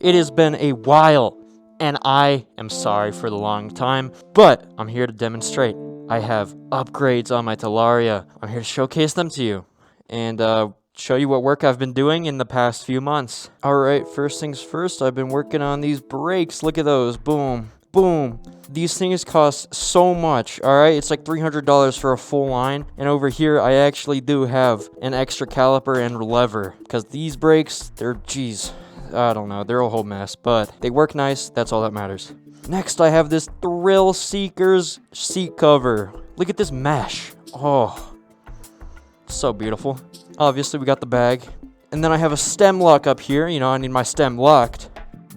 It has been a while, and I am sorry for the long time, but I'm here to demonstrate. I have upgrades on my Talaria. I'm here to showcase them to you, and show you what work I've been doing in the past few months. Alright, first things first, I've been working on these brakes. Look at those. Boom. Boom. These things cost so much, alright? It's like $300 for a full line. And over here, I actually do have an extra caliper and lever. Because these brakes, geez, I don't know. They're a whole mess. But they work nice. That's all that matters. Next, I have this Thrill Seekers seat cover. Look at this mesh. Oh, so beautiful. Obviously, we got the bag. And then I have a stem lock up here. You know, I need my stem locked.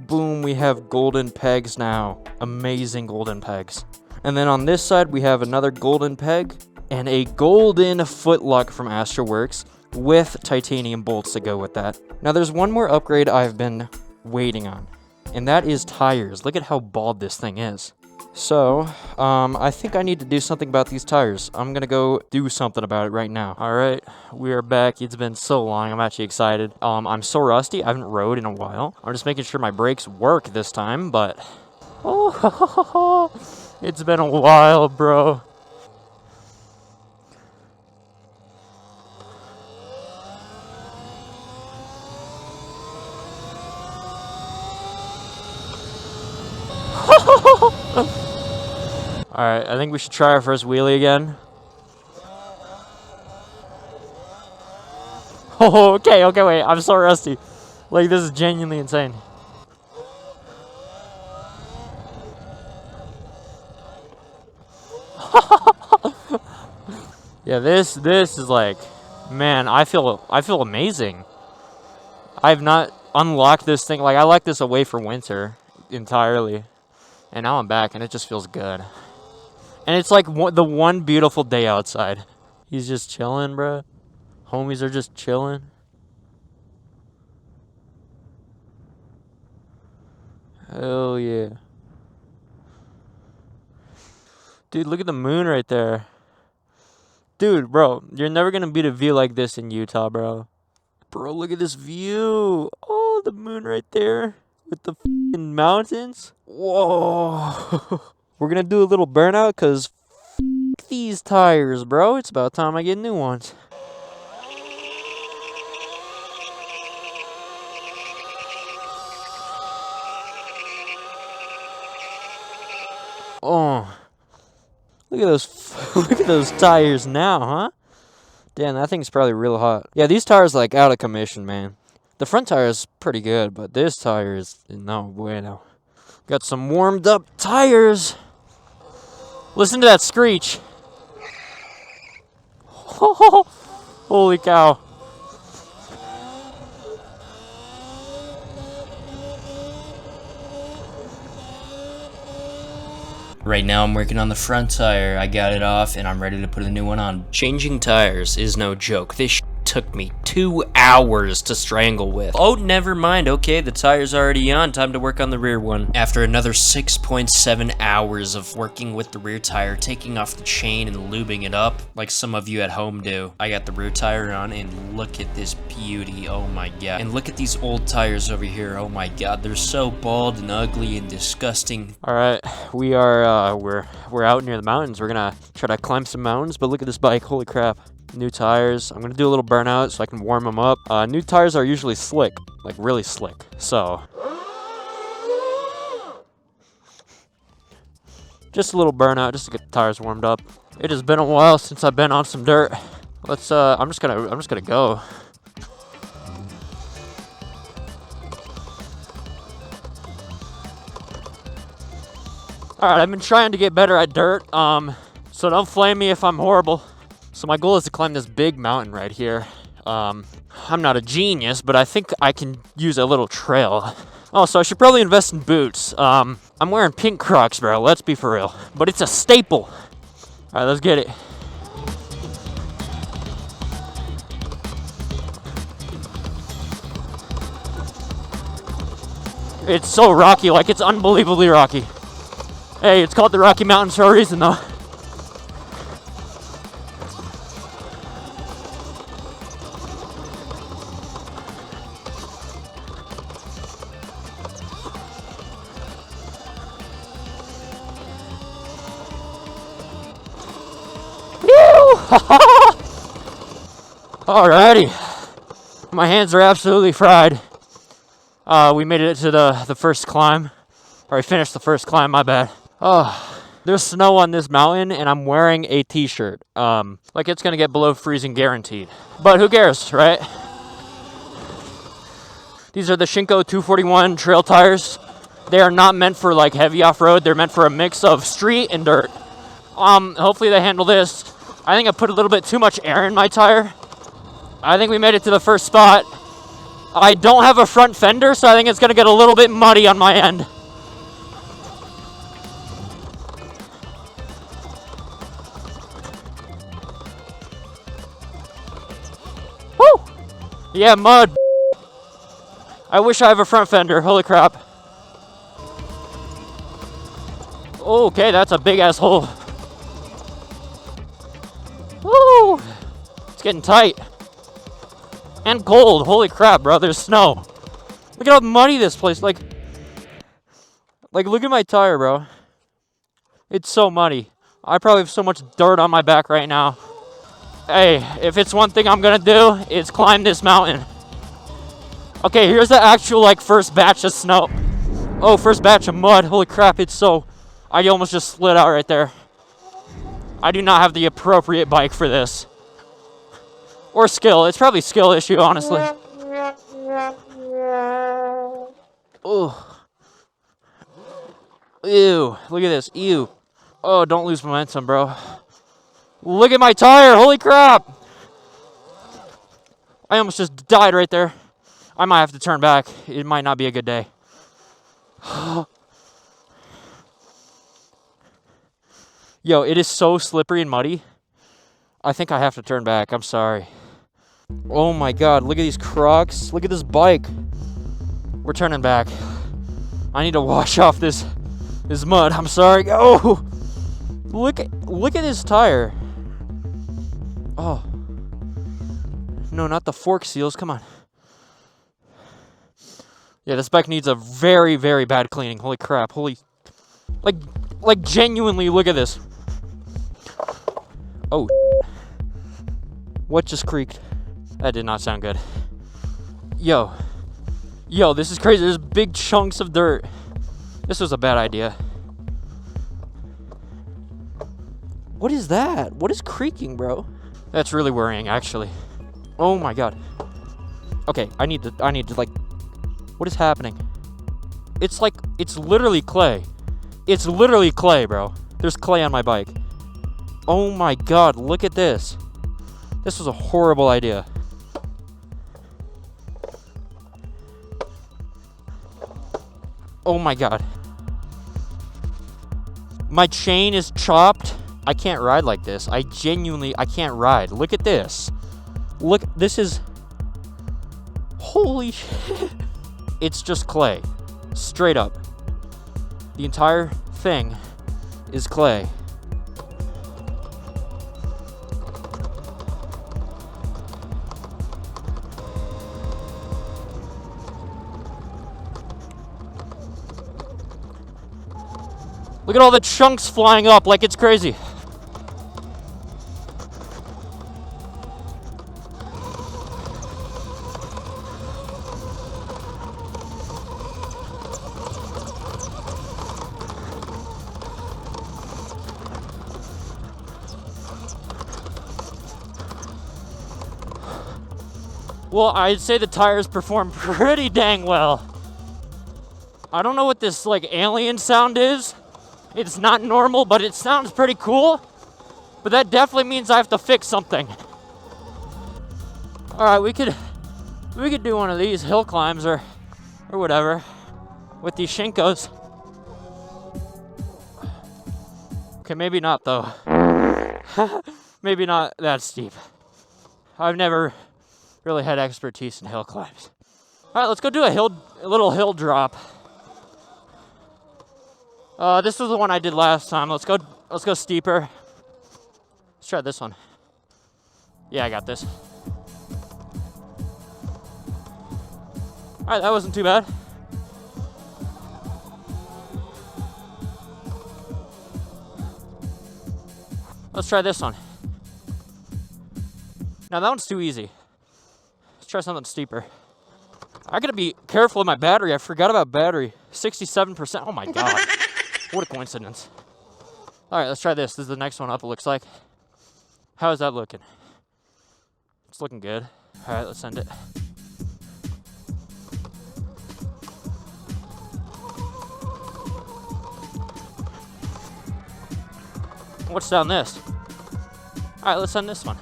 Boom, we have golden pegs now. Amazing golden pegs. And then on this side, we have another golden peg and a golden footlock from AstroWorks with titanium bolts to go with that. Now, there's one more upgrade I've been waiting on, and that is tires. Look at how bald this thing is. So, I think I need to do something about these tires. I'm gonna go do something about it right now. Alright, we are back. It's been so long. I'm actually excited. I'm so rusty. I haven't rode in a while. I'm just making sure my brakes work this time, but... Oh, it's been a while, bro. Alright, I think we should try our first wheelie again. Oh, okay, wait. I'm so rusty. Like, this is genuinely insane. Yeah, this is like, man, I feel amazing. I have not unlocked this thing. Like, I locked this away for winter entirely. And now I'm back, and it just feels good. And it's like the one beautiful day outside. He's just chilling, bro. Homies are just chilling. Hell yeah. Dude, look at the moon right there. Dude, bro, you're never gonna beat a view like this in Utah, bro. Bro, look at this view. Oh, the moon right there with the f***ing mountains. Whoa. We're gonna do a little burnout because these tires, bro. It's about time I get new ones. Oh, look at those! Look at those tires now, huh? Damn, that thing's probably real hot. Yeah, these tires like out of commission, man. The front tire is pretty good, but this tire is no bueno. Got some warmed up tires. Listen to that screech. Holy cow. Right now I'm working on the front tire. I got it off and I'm ready to put a new one on. Changing tires is no joke. This took me 2 hours to strangle with. Oh, never mind. Okay, the tire's already on. Time to work on the rear one. After another 6.7 hours of working with the rear tire, taking off the chain and lubing it up, like some of you at home do, I got the rear tire on and look at this beauty. Oh my god. And look at these old tires over here. Oh my god. They're so bald and ugly and disgusting. Alright, we are, we're out near the mountains. We're gonna try to climb some mountains, but look at this bike. Holy crap. New tires. I'm gonna do a little burnout so I can warm them up. New tires are usually slick, like really slick. So just a little burnout just to get the tires warmed up. It has been a while since I've been on some dirt. Let's I'm just gonna go. Alright, I've been trying to get better at dirt. So don't flame me if I'm horrible. So my goal is to climb this big mountain right here. I'm not a genius, but I think I can use a little trail. Oh, so I should probably invest in boots. I'm wearing pink Crocs, bro. Let's be for real. But it's a staple. All right, let's get it. It's so rocky, like it's unbelievably rocky. Hey, it's called the Rocky Mountains for a reason, though. Alrighty. My hands are absolutely fried. We made it to the first climb. Or I finished the first climb, my bad. Oh, there's snow on this mountain, and I'm wearing a t-shirt. Like it's gonna get below freezing guaranteed. But who cares, right? These are the Shinko 241 trail tires. They are not meant for like heavy off-road. They're meant for a mix of street and dirt. Hopefully they handle this. I think I put a little bit too much air in my tire. I think we made it to the first spot. I don't have a front fender, so I think it's gonna get a little bit muddy on my end. Woo! Yeah, mud. I wish I have a front fender. Holy crap. Okay, that's a big ass hole. Woo! It's getting tight. And cold. Holy crap, bro. There's snow. Look at how muddy this place. Like, look at my tire, bro. It's so muddy. I probably have so much dirt on my back right now. Hey, if it's one thing I'm gonna do, it's climb this mountain. Okay, here's the actual, like, first batch of snow. Oh, first batch of mud. Holy crap, it's so... I almost just slid out right there. I do not have the appropriate bike for this. Or skill. It's probably skill issue, honestly. Oh. Ew. Look at this. Ew. Oh, don't lose momentum, bro. Look at my tire. Holy crap. I almost just died right there. I might have to turn back. It might not be a good day. Yo, it is so slippery and muddy. I think I have to turn back. I'm sorry. Oh my god, look at these Crocs. Look at this bike. We're turning back. I need to wash off this mud. I'm sorry. Oh! Look at this tire. Oh. No, not the fork seals. Come on. Yeah, this bike needs a very, very bad cleaning. Holy crap. Holy... Like genuinely, look at this. Oh. What just creaked? That did not sound good. Yo, this is crazy. There's big chunks of dirt. This was a bad idea. What is that? What is creaking, bro? That's really worrying, actually. Oh my god. Okay, I need to like... What is happening? It's like, it's literally clay. It's literally clay, bro. There's clay on my bike. Oh my god, look at this. This was a horrible idea. Oh my god. My chain is chopped. I can't ride like this. I can't ride. Look at this. Look, this is... Holy shit. It's just clay. Straight up. The entire thing is clay. Look at all the chunks flying up like it's crazy. Well, I'd say the tires perform pretty dang well. I don't know what this like alien sound is. It's not normal, but it sounds pretty cool. But that definitely means I have to fix something. All right, we could do one of these hill climbs or whatever with these Shinkos. Okay, maybe not though. Maybe not that steep. I've never really had expertise in hill climbs. All right, let's go do a little hill drop. This was the one I did last time. Let's go steeper. Let's try this one. Yeah, I got this. All right, that wasn't too bad. Let's try this one. Now that one's too easy. Let's try something steeper. I gotta be careful with my battery. I forgot about battery. 67%. Oh my god. What a coincidence. Alright, let's try this. This is the next one up, it looks like. How is that looking? It's looking good. Alright, let's send it. What's down this? Alright, let's send this one.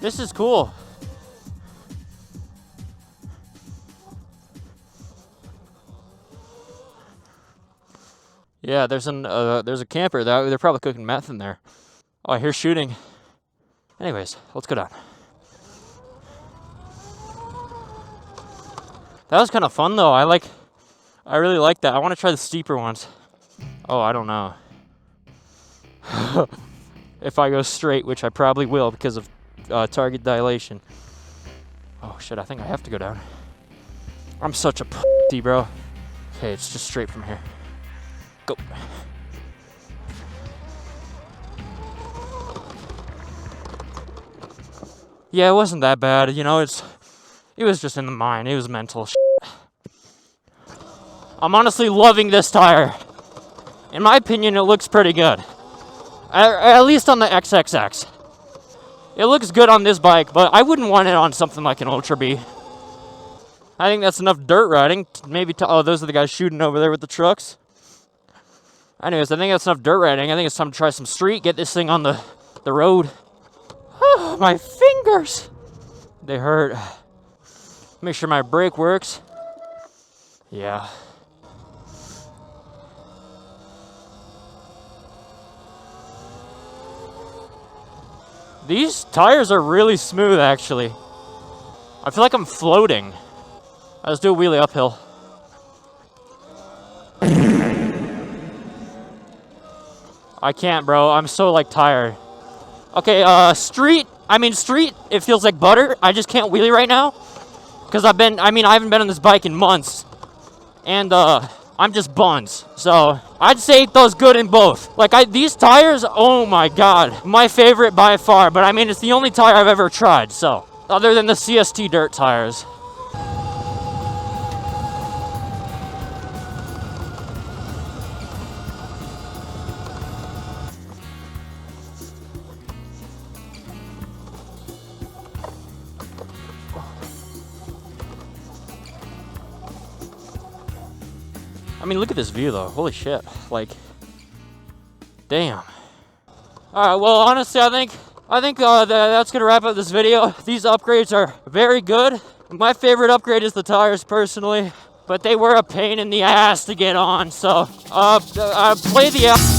This is cool. Yeah, there's a camper. They're probably cooking meth in there. Oh, I hear shooting. Anyways, let's go down. That was kind of fun though. I really like that. I want to try the steeper ones. Oh, I don't know. If I go straight, which I probably will because of target dilation. Oh shit, I think I have to go down. I'm such a pussy, bro. Okay, it's just straight from here. Go. Yeah, it wasn't that bad. You know, it was just in the mind. It was mental shit. I'm honestly loving this tire. In my opinion, it looks pretty good. At least on the XXX. It looks good on this bike, but I wouldn't want it on something like an Ultra B. I think that's enough dirt riding. Maybe oh, those are the guys shooting over there with the trucks. Anyways, I think that's enough dirt riding. I think it's time to try some street, get this thing on the road. Oh, my fingers! They hurt. Make sure my brake works. Yeah. These tires are really smooth, actually. I feel like I'm floating. Let's do a wheelie uphill. I can't, bro. I'm so, tired. Okay, street, it feels like butter. I just can't wheelie right now. Because I haven't been on this bike in months. And, I'm just buns. So, I'd say it does good in both. These tires, oh my god. My favorite by far. But, it's the only tire I've ever tried, so. Other than the CST dirt tires. Look at this view, though. Holy shit. Damn. Alright, well, honestly, I think that's going to wrap up this video. These upgrades are very good. My favorite upgrade is the tires, personally. But they were a pain in the ass to get on, so, play the app.